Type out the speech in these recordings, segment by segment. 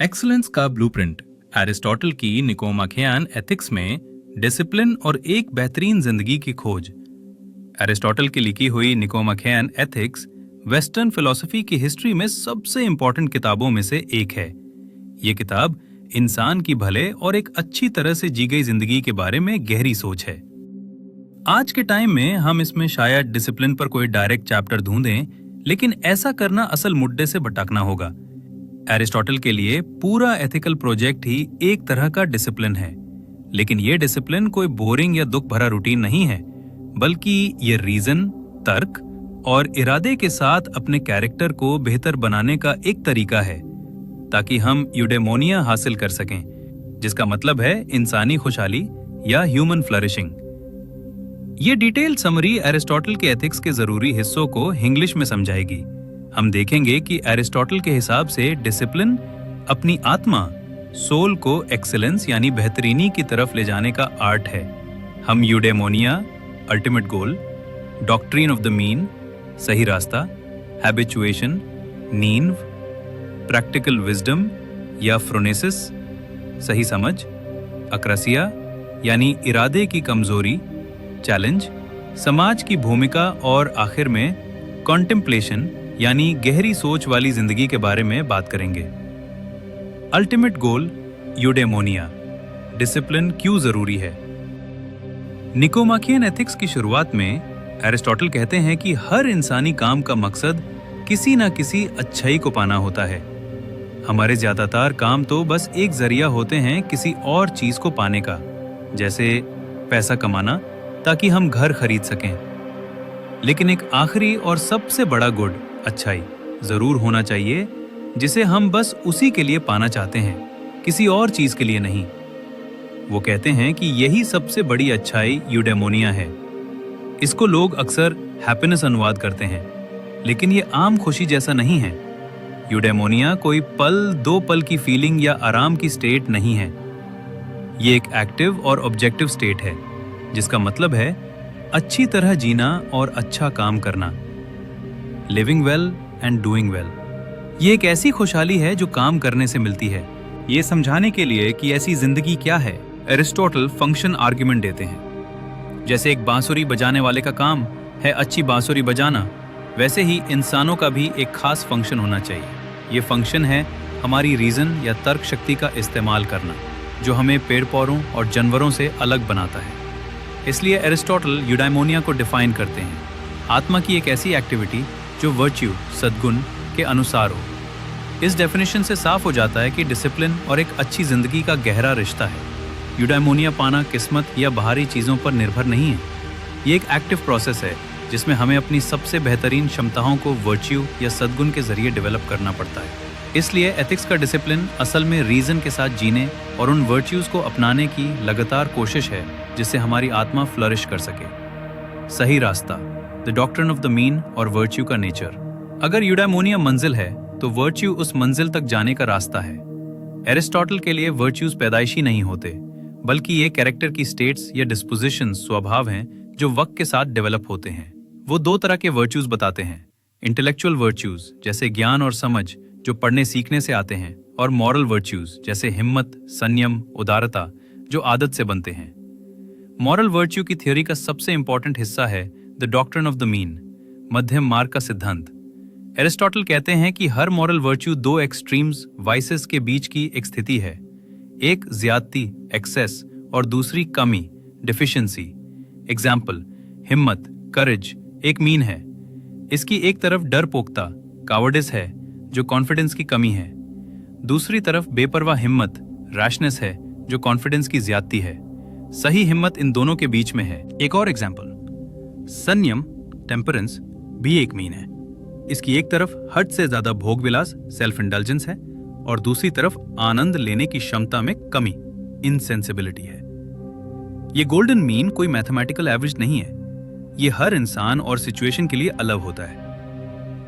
Excellence का blueprint Aristotle की निकोमाखियान ethics में डिसिप्लिन और एक बेहतरीन जिंदगी की खोज। एरिस्टोटल की लिखी हुई निकोमाखियान एथिक्स वेस्टर्न फिलॉसफी की हिस्ट्री में सबसे इंपॉर्टेंट किताबों में से एक है। ये किताब इंसान की भले और एक अच्छी तरह से जी गई जिंदगी के बारे में गहरी सोच है। आज के टाइम में हम इसमें शायद डिसिप्लिन पर कोई डायरेक्ट चैप्टर ढूंढें, लेकिन ऐसा करना असल मुद्दे से भटकना होगा। एरिस्टोटल के लिए पूरा एथिकल प्रोजेक्ट ही एक तरह का डिसिप्लिन है, लेकिन ये डिसिप्लिन कोई बोरिंग या दुख भरा रूटीन नहीं है, बल्कि ये रीजन, तर्क और इरादे के साथ अपने कैरेक्टर को बेहतर बनाने का एक तरीका है, ताकि हम यूडेमोनिया हासिल कर सकें, जिसका मतलब है इंसानी खुशहाली या ह्यूमन फ्लरिशिंग। ये डिटेल समरी एरिस्टोटल के एथिक्स के जरूरी हिस्सों को इंग्लिश में समझाएगी। हम देखेंगे कि एरिस्टोटल के हिसाब से डिसिप्लिन अपनी आत्मा, सोल को एक्सीलेंस यानी बेहतरीनी की तरफ ले जाने का आर्ट है। हम eudaimonia, ultimate goal, doctrine of the mean, सही रास्ता, हैबिचुएशन, नींव, प्रैक्टिकल विजडम या फ्रोनेसिस, सही समझ, अक्रासिया यानी इरादे की कमजोरी, चैलेंज, समाज की भूमिका और आखिर में कॉन्टेम्पलेशन यानी गहरी सोच वाली जिंदगी के बारे में बात करेंगे। अल्टीमेट गोल यूडेमोनिया, डिसिप्लिन क्यों जरूरी है। निकोमाखियन एथिक्स की शुरुआत में एरिस्टोटल कहते हैं कि हर इंसानी काम का मकसद किसी न किसी अच्छाई को पाना होता है। हमारे ज्यादातर काम तो बस एक जरिया होते हैं किसी और चीज को पाने का, जैसे पैसा कमाना ताकि हम घर खरीद सकें। लेकिन एक आखिरी और सबसे बड़ा गुड, अच्छाई, जरूर होना चाहिए, जिसे हम बस उसी के लिए पाना चाहते हैं, किसी और चीज के लिए नहीं। वो कहते हैं कि यही सबसे बड़ी अच्छाई यूडेमोनिया है। इसको लोग अक्सर हैप्पीनेस अनुवाद करते हैं, लेकिन ये आम खुशी जैसा नहीं है। यूडेमोनिया कोई पल दो पल की फीलिंग या आराम की स्टेट नहीं है। ये एक एक्टिव और ऑब्जेक्टिव स्टेट है, जिसका मतलब है अच्छी तरह जीना और अच्छा काम करना, living well and doing well. ये एक ऐसी खुशहाली है जो काम करने से मिलती है। ये समझाने के लिए कि ऐसी जिंदगी क्या है, एरिस्टोटल फंक्शन आर्ग्यूमेंट देते हैं। जैसे एक बांसुरी बजाने वाले का काम है अच्छी बांसुरी बजाना, वैसे ही इंसानों का भी एक खास फंक्शन होना चाहिए। ये फंक्शन है हमारी रीजन या तर्क शक्ति का इस्तेमाल करना, जो हमें पेड़ पौधों और जानवरों से अलग बनाता है। इसलिए एरिस्टोटल यूडेमोनिया को डिफाइन करते हैं, आत्मा की एक ऐसी एक्टिविटी जो वर्च्यू, सद्गुण के अनुसार हो। इस डेफिनेशन से साफ हो जाता है कि डिसिप्लिन और एक अच्छी जिंदगी का गहरा रिश्ता है। यूडेमोनिया पाना किस्मत या बाहरी चीज़ों पर निर्भर नहीं है। ये एक एक्टिव प्रोसेस है, जिसमें हमें अपनी सबसे बेहतरीन क्षमताओं को वर्च्यू या सद्गुण के जरिए डेवलप करना पड़ता है। इसलिए एथिक्स का डिसिप्लिन असल में रीजन के साथ जीने और उन वर्च्यूज को अपनाने की लगातार कोशिश है, जिससे हमारी आत्मा फ्लरिश कर सके। सही रास्ता, the doctrine of the mean और वर्च्यू का नेचर। अगर यूडेमोनिया मंजिल है, तो वर्च्यू उस मंजिल तक जाने का रास्ता है। एरिस्टोटल के लिए वर्च्यूज पैदाइशी नहीं होते, बल्कि ये कैरेक्टर की स्टेट्स या डिस्पोजिशन, स्वभाव हैं जो वक्त के साथ डेवलप होते हैं। वो दो तरह के वर्च्यूज बताते हैं, इंटेलेक्चुअल वर्च्यूज जैसे ज्ञान और समझ जो पढ़ने सीखने से आते हैं, और मॉरल वर्च्यूज जैसे हिम्मत, संयम, उदारता जो आदत से बनते हैं। मॉरल वर्च्यू की थ्योरी का सबसे इंपॉर्टेंट हिस्सा है the doctrine of the mean, मध्यम मार्ग का सिद्धांत। एरिस्टोटल कहते हैं कि हर मॉरल वर्च्यू दो एक्सट्रीम्स, वाइसेस के बीच की एक स्थिति है, एक ज्यादती, एक्सेस, और दूसरी कमी, डिफिशिएंसी। एग्जाम्पल, हिम्मत, करेज एक मीन है। इसकी एक तरफ डरपोकता, कावर्डिस है, जो कॉन्फिडेंस की कमी है। दूसरी तरफ बेपरवाह हिम्मत, रैशनेस है, जो कॉन्फिडेंस की ज्यादती है। सही हिम्मत इन दोनों के बीच में है। एक और एग्जाम्पल, संयम, टेम्परेंस भी एक मीन है। इसकी एक तरफ हद से ज्यादा भोग विलास, सेल्फ इंडल्जेंस है, और दूसरी तरफ आनंद लेने की क्षमता में कमी, इनसेंसिबिलिटी है। ये गोल्डन मीन कोई मैथमेटिकल एवरेज नहीं है। ये हर इंसान और सिचुएशन के लिए अलग होता है।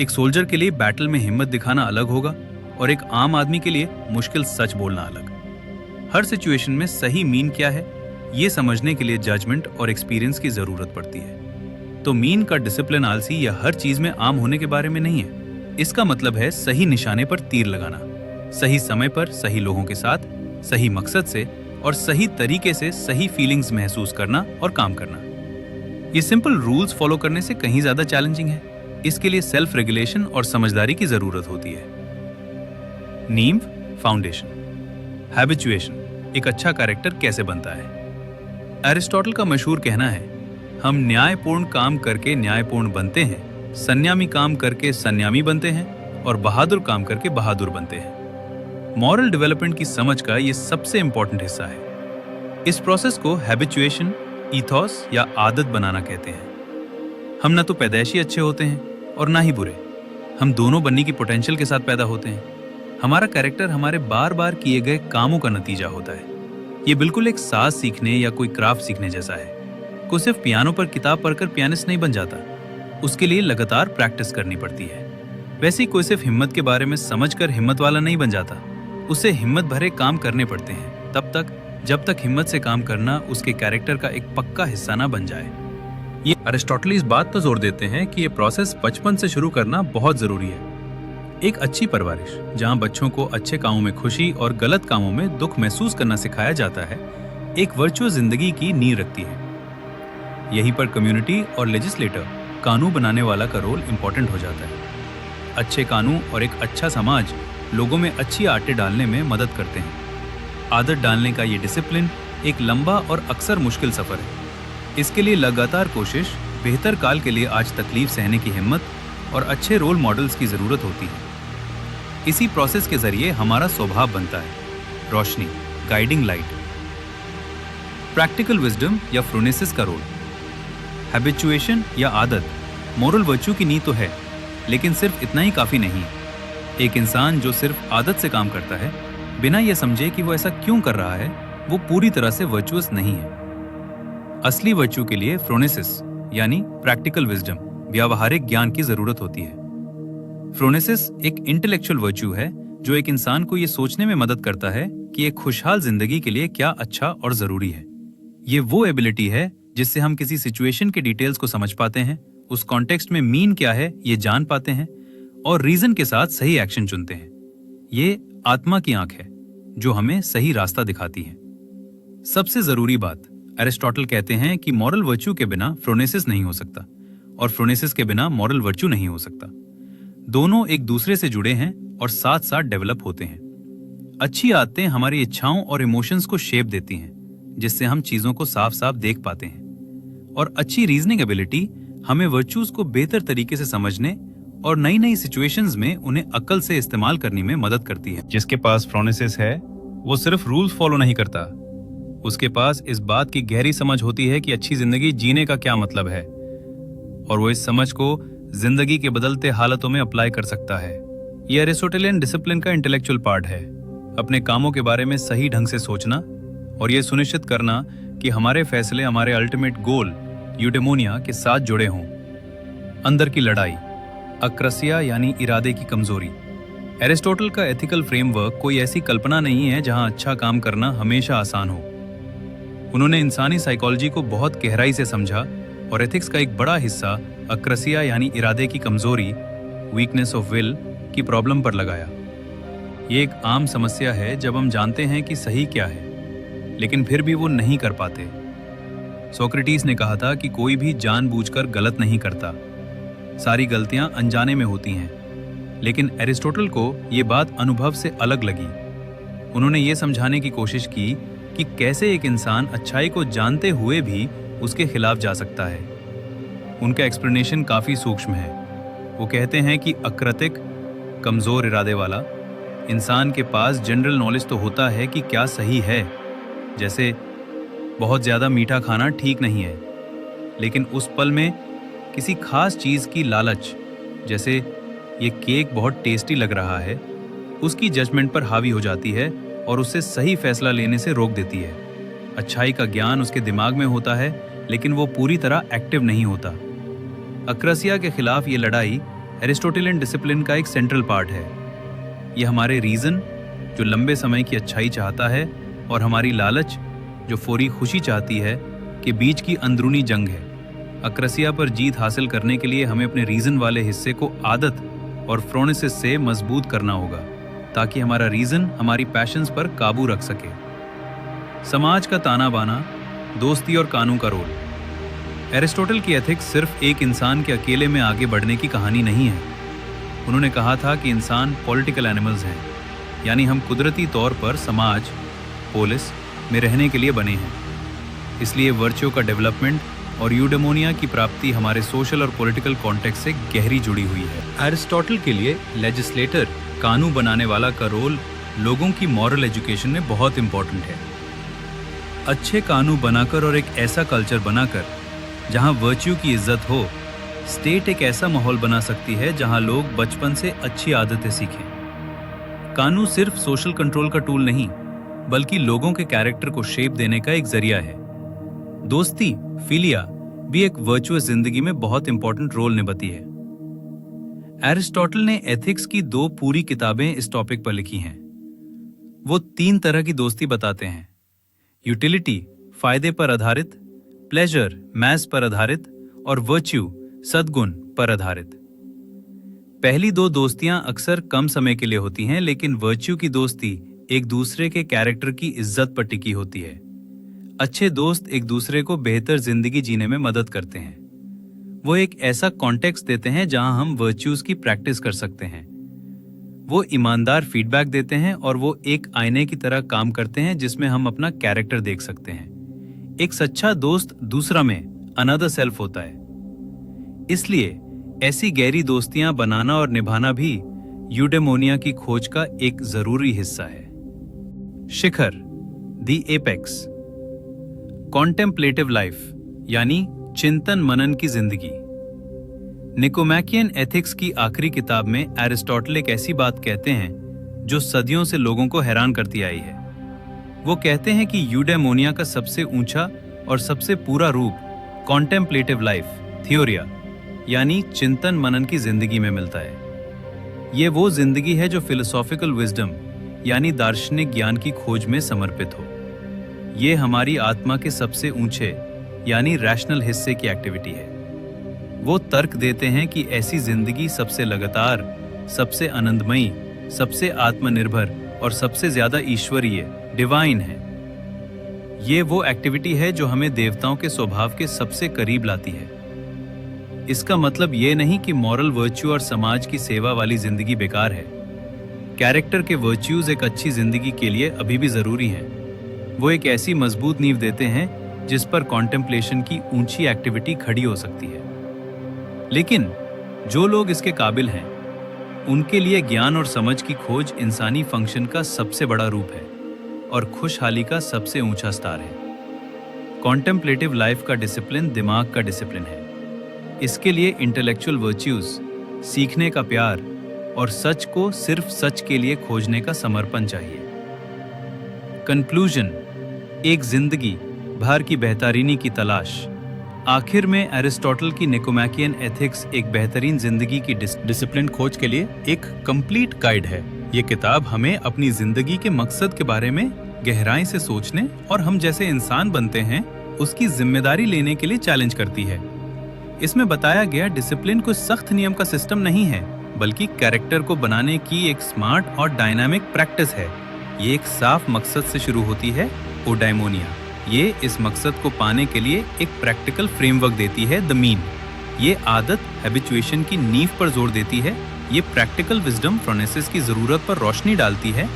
एक सोल्जर के लिए बैटल में हिम्मत दिखाना अलग होगा, और एक आम आदमी के लिए मुश्किल सच बोलना अलग। हर सिचुएशन में सही मीन क्या है, ये समझने के लिए जजमेंट और एक्सपीरियंस की जरूरत पड़ती है। तो मीन का डिसिप्लिन आलसी या हर चीज में आम होने के बारे में नहीं है। इसका मतलब है सही निशाने पर तीर लगाना, सही समय पर सही लोगों के साथ, सही मकसद से और सही तरीके से सही फीलिंग्स महसूस करना और काम करना। ये सिंपल रूल्स फॉलो करने से कहीं ज्यादा चैलेंजिंग है। इसके लिए सेल्फ रेगुलेशन और समझदारी की जरूरत होती है। नींव, फाउंडेशन। हैबिचुएशन, एक अच्छा कैरेक्टर कैसे बनता है? एरिस्टोटल का मशहूर कहना है, हम न्यायपूर्ण काम करके न्यायपूर्ण बनते हैं, संयमी काम करके संयमी बनते हैं और बहादुर काम करके बहादुर बनते हैं। मॉरल डेवलपमेंट की समझ का ये सबसे इंपॉर्टेंट हिस्सा है। इस प्रोसेस को हैबिचुएशन, ईथॉस या आदत बनाना कहते हैं। हम न तो पैदाइशी अच्छे होते हैं और ना ही बुरे, हम दोनों बनने की पोटेंशियल के साथ पैदा होते हैं। हमारा कैरेक्टर हमारे बार बार किए गए कामों का नतीजा होता है। ये बिल्कुल एक साज सीखने या कोई क्राफ्ट सीखने जैसा है। कोई सिर्फ पियानो पर किताब पढ़कर पियानिस्ट नहीं बन जाता, उसके लिए लगातार प्रैक्टिस करनी पड़ती है। वैसे ही कोई सिर्फ हिम्मत के बारे में समझकर हिम्मत वाला नहीं बन जाता, उसे हिम्मत भरे काम करने पड़ते हैं तब तक जब तक हिम्मत से काम करना उसके कैरेक्टर का एक पक्का हिस्सा ना बन जाए। ये अरिस्टोटल इस बात पर जोर देते हैं कि ये प्रोसेस बचपन से शुरू करना बहुत जरूरी है। एक अच्छी परवरिश जहां बच्चों को अच्छे कामों में खुशी और गलत कामों में दुख महसूस करना सिखाया जाता है, एक वर्चुअस जिंदगी की नींव रखती है। यहीं पर कम्युनिटी और लेजिस्लेटर, कानून बनाने वाला का रोल इंपॉर्टेंट हो जाता है। अच्छे कानून और एक अच्छा समाज लोगों में अच्छी आदतें डालने में मदद करते हैं। आदत डालने का ये डिसिप्लिन एक लंबा और अक्सर मुश्किल सफर है। इसके लिए लगातार कोशिश, बेहतर काल के लिए आज तकलीफ सहने की हिम्मत और अच्छे रोल मॉडल्स की जरूरत होती है। इसी प्रोसेस के जरिए हमारा स्वभाव बनता है, रोशनी, गाइडिंग लाइट। प्रैक्टिकल विजडम या फ्रोनेसिस का रोल। हैबिचुएशन या आदत मोरल वर्च्यू की नींव तो है, लेकिन सिर्फ इतना ही काफी नहीं। एक इंसान जो सिर्फ आदत से काम करता है, बिना यह समझे कि वो ऐसा क्यों कर रहा है, वो पूरी तरह से वर्चुअस नहीं है। असली वर्च्यू के लिए फ्रोनेसिस यानी प्रैक्टिकल विजडम, व्यावहारिक ज्ञान की जरूरत होती है। फ्रोनेसिस एक इंटेलेक्चुअल वर्च्यू है जो एक इंसान को यह सोचने में मदद करता है कि एक खुशहाल जिंदगी के लिए क्या अच्छा और जरूरी है। ये वो एबिलिटी है जिससे हम किसी सिचुएशन के डिटेल्स को समझ पाते हैं, उस कॉन्टेक्स्ट में मीन क्या है ये जान पाते हैं और रीजन के साथ सही एक्शन चुनते हैं। ये आत्मा की आंख है जो हमें सही रास्ता दिखाती है। सबसे जरूरी बात, एरिस्टोटल कहते हैं कि मॉरल वर्च्यू के बिना फ्रोनेसिस नहीं हो सकता और फ्रोनेसिस के बिना मॉरल वर्च्यू नहीं हो सकता। दोनों एक दूसरे से जुड़े हैं और साथ साथ डेवलप होते हैं। अच्छी आदतें हमारी इच्छाओं और इमोशंस को शेप देती हैं, जिससे हम चीजों को साफ साफ देख पाते हैं। और अच्छी रीजनिंग एबिलिटी हमें वर्च्यूज को बेहतर तरीके से समझने और नई नई सिचुएशंस में उन्हें अक्ल से इस्तेमाल करने में मदद करती है। जिसके पास फ्रोनेसिस है वो सिर्फ रूल्स फॉलो नहीं करता, उसके पास इस बात की गहरी समझ होती है कि अच्छी जिंदगी जीने का क्या मतलब है, और वो इस समझ को जिंदगी के बदलते हालातों में अप्लाई कर सकता है। यह एरिस्टोटेलियन डिसिप्लिन का इंटेलेक्चुअल पार्ट है, अपने कामों के बारे में सही ढंग से सोचना और यह सुनिश्चित करना कि हमारे फैसले हमारे अल्टीमेट गोल यूडेमोनिया के साथ जुड़े हों। अंदर की लड़ाई, अक्रसिया यानी इरादे की कमजोरी। एरिस्टोटल का एथिकल फ्रेमवर्क कोई ऐसी कल्पना नहीं है जहां अच्छा काम करना हमेशा आसान हो। उन्होंने इंसानी साइकोलॉजी को बहुत गहराई से समझा और एथिक्स का एक बड़ा हिस्सा अक्रसिया यानी इरादे की कमजोरी, वीकनेस ऑफ विल की प्रॉब्लम पर लगाया। ये एक आम समस्या है जब हम जानते हैं कि सही क्या है, लेकिन फिर भी वो नहीं कर पाते। सोक्रेटिस ने कहा था कि कोई भी जानबूझकर गलत नहीं करता, सारी गलतियां अनजाने में होती हैं। लेकिन एरिस्टोटल को ये बात अनुभव से अलग लगी। उन्होंने ये समझाने की कोशिश की कि कैसे एक इंसान अच्छाई को जानते हुए भी उसके खिलाफ जा सकता है। उनका एक्सप्लेनेशन काफी सूक्ष्म है। वो कहते हैं कि अकृतिक, कमजोर इरादे वाला इंसान के पास जनरल नॉलेज तो होता है कि क्या सही है, जैसे बहुत ज्यादा मीठा खाना ठीक नहीं है, लेकिन उस पल में किसी खास चीज की लालच, जैसे ये केक बहुत टेस्टी लग रहा है, उसकी जजमेंट पर हावी हो जाती है और उससे सही फैसला लेने से रोक देती है। अच्छाई का ज्ञान उसके दिमाग में होता है, लेकिन वो पूरी तरह एक्टिव नहीं होता। अक्रसिया के खिलाफ ये लड़ाई एरिस्टोटेलियन डिसिप्लिन का एक सेंट्रल पार्ट है। ये हमारे रीजन, जो लंबे समय की अच्छाई चाहता है, और हमारी लालच, जो फौरी खुशी चाहती है, के बीच की अंदरूनी जंग है। अक्रसिया पर जीत हासिल करने के लिए हमें अपने रीजन वाले हिस्से को आदत और फ्रोनेसिस से मजबूत करना होगा, ताकि हमारा रीजन हमारी पैशंस पर काबू रख सके। समाज का ताना बाना, दोस्ती और कानून का रोल। एरिस्टोटल की एथिक्स सिर्फ एक इंसान के अकेले में आगे बढ़ने की कहानी नहीं है। उन्होंने कहा था कि इंसान पॉलिटिकल एनिमल्स हैं, यानी हम कुदरती तौर पर समाज, पोलिस में रहने के लिए बने हैं। इसलिए वर्च्यू का डेवलपमेंट और यूडेमोनिया की प्राप्ति हमारे सोशल और पॉलिटिकल कॉन्टेक्स्ट से गहरी जुड़ी हुई है। एरिस्टोटल के लिए लेजिस्लेटर, कानून बनाने वाला का रोल लोगों की मॉरल एजुकेशन में बहुत इंपॉर्टेंट है। अच्छे कानून बनाकर और एक ऐसा कल्चर बनाकर जहां वर्च्यू की इज्जत हो, स्टेट एक ऐसा माहौल बना सकती है जहां लोग बचपन से अच्छी आदतें सीखें। कानून सिर्फ सोशल कंट्रोल का टूल नहीं, बल्कि लोगों के कैरेक्टर को शेप देने का एक जरिया है। दोस्ती, फिलिया भी एक वर्चुअस जिंदगी में बहुत इंपॉर्टेंट रोल निभाती है। एरिस्टोटल ने एथिक्स की 2 पूरी किताबें इस टॉपिक पर लिखी हैं। वो 3 तरह की दोस्ती बताते हैं: यूटिलिटी, फायदे पर आधारित; प्लेजर, मैस पर आधारित; और वर्च्यू, सद्गुण पर आधारित। पहली 2 दोस्तियां अक्सर कम समय के लिए होती हैं, लेकिन वर्च्यू की दोस्ती एक दूसरे के कैरेक्टर की इज्जत पर टिकी होती है। अच्छे दोस्त एक दूसरे को बेहतर जिंदगी जीने में मदद करते हैं। वो एक ऐसा कॉन्टेक्स्ट देते हैं जहां हम वर्च्यूज की प्रैक्टिस कर सकते हैं। वो ईमानदार फीडबैक देते हैं और वो एक आईने की तरह काम करते हैं जिसमें हम अपना कैरेक्टर देख सकते हैं। एक सच्चा दोस्त दूसरा में अनदर सेल्फ होता है। इसलिए ऐसी गहरी दोस्तियां बनाना और निभाना भी यूडेमोनिया की खोज का एक जरूरी हिस्सा है। शिखर, द एपेक्स। कॉन्टेम्पलेटिव लाइफ, यानी चिंतन मनन की जिंदगी। निकोमैकियन एथिक्स की आखिरी किताब में एरिस्टोटल एक ऐसी बात कहते हैं जो सदियों से लोगों को हैरान करती आई है। वो कहते हैं कि यूडेमोनिया का सबसे ऊंचा और सबसे पूरा रूप कॉन्टेम्पलेटिव लाइफ, थियोरिया, यानी चिंतन मनन की जिंदगी में मिलता है। ये वो जिंदगी है जो फिलोसॉफिकल विजडम, यानी दार्शनिक ज्ञान की खोज में समर्पित हो। ये हमारी आत्मा के सबसे ऊंचे, यानी रैशनल हिस्से की एक्टिविटी है। वो तर्क देते हैं कि ऐसी जिंदगी सबसे लगातार, सबसे आनंदमयी, सबसे आत्मनिर्भर और सबसे ज्यादा ईश्वरीय, डिवाइन है। ये वो एक्टिविटी है जो हमें देवताओं के स्वभाव के सबसे करीब लाती है। इसका मतलब ये नहीं कि मॉरल वर्च्यू और समाज की सेवा वाली जिंदगी बेकार है। कैरेक्टर के वर्च्यूज एक अच्छी जिंदगी के लिए अभी भी जरूरी हैं। वो एक ऐसी मजबूत नींव देते हैं जिस पर कॉन्टेम्पलेशन की ऊंची एक्टिविटी खड़ी हो सकती है। लेकिन जो लोग इसके काबिल हैं, उनके लिए ज्ञान और समझ की खोज इंसानी फंक्शन का सबसे बड़ा रूप है और खुशहाली का सबसे ऊंचा स्तर है। कॉन्टेम्पलेटिव लाइफ का डिसिप्लिन दिमाग का डिसिप्लिन है। इसके लिए इंटेलेक्चुअल वर्च्यूज, सीखने का प्यार और सच को सिर्फ सच के लिए खोजने का समर्पण चाहिए। कंक्लूजन, एक जिंदगी भर की बेहतरीनी की तलाश। आखिर में एरिस्टोटल की निकोमैकियन एथिक्स एक बेहतरीन जिंदगी की डिसिप्लिन खोज के लिए एक कंप्लीट गाइड है। ये किताब हमें अपनी जिंदगी के मकसद के बारे में गहराई से सोचने और हम जैसे इंसान बनते हैं उसकी जिम्मेदारी लेने के लिए चैलेंज करती है। इसमें बताया गया डिसिप्लिन कोई सख्त नियम का सिस्टम नहीं है, बल्कि कैरेक्टर को बनाने की एक स्मार्ट और डायनामिक प्रैक्टिस है। ये एक साफ मकसद से शुरू होती है, ओडाइमोनिया। ये इस मकसद को पाने के लिए एक प्रैक्टिकल फ्रेमवर्क देती है, द मीन। ये आदत हैबिचुएशन की नींव पर जोर देती है। ये प्रैक्टिकल विजडम फ्रोनेसिस की जरूरत पर रोशनी डालती है।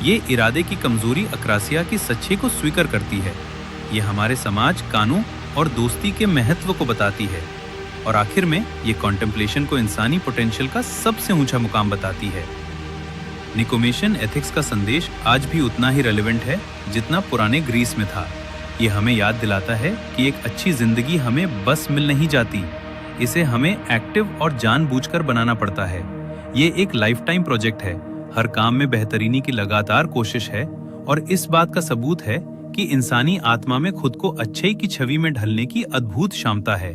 ये इरादे की कमजोरी अक्रासिया की सच्चाई को स्वीकार करती है। ये हमारे समाज, कानून और दोस्ती के महत्व को बताती है। और आखिर में ये कॉन्टेम्पलेशन को इंसानी पोटेंशियल का सबसे ऊंचा मुकाम बताती है। निकोमेशियन एथिक्स का संदेश आज भी उतना ही रेलेवेंट है जितना पुराने ग्रीस में था। ये हमें याद दिलाता है कि एक अच्छी जिंदगी हमें बस मिल नहीं जाती, इसे हमें एक्टिव और जानबूझकर बनाना पड़ता है। ये एक लाइफ टाइम प्रोजेक्ट है। हर काम में बेहतरीनी की लगातार कोशिश है और इस बात का सबूत है कि इंसानी आत्मा में खुद को अच्छाई की छवि में ढलने की अद्भुत क्षमता है।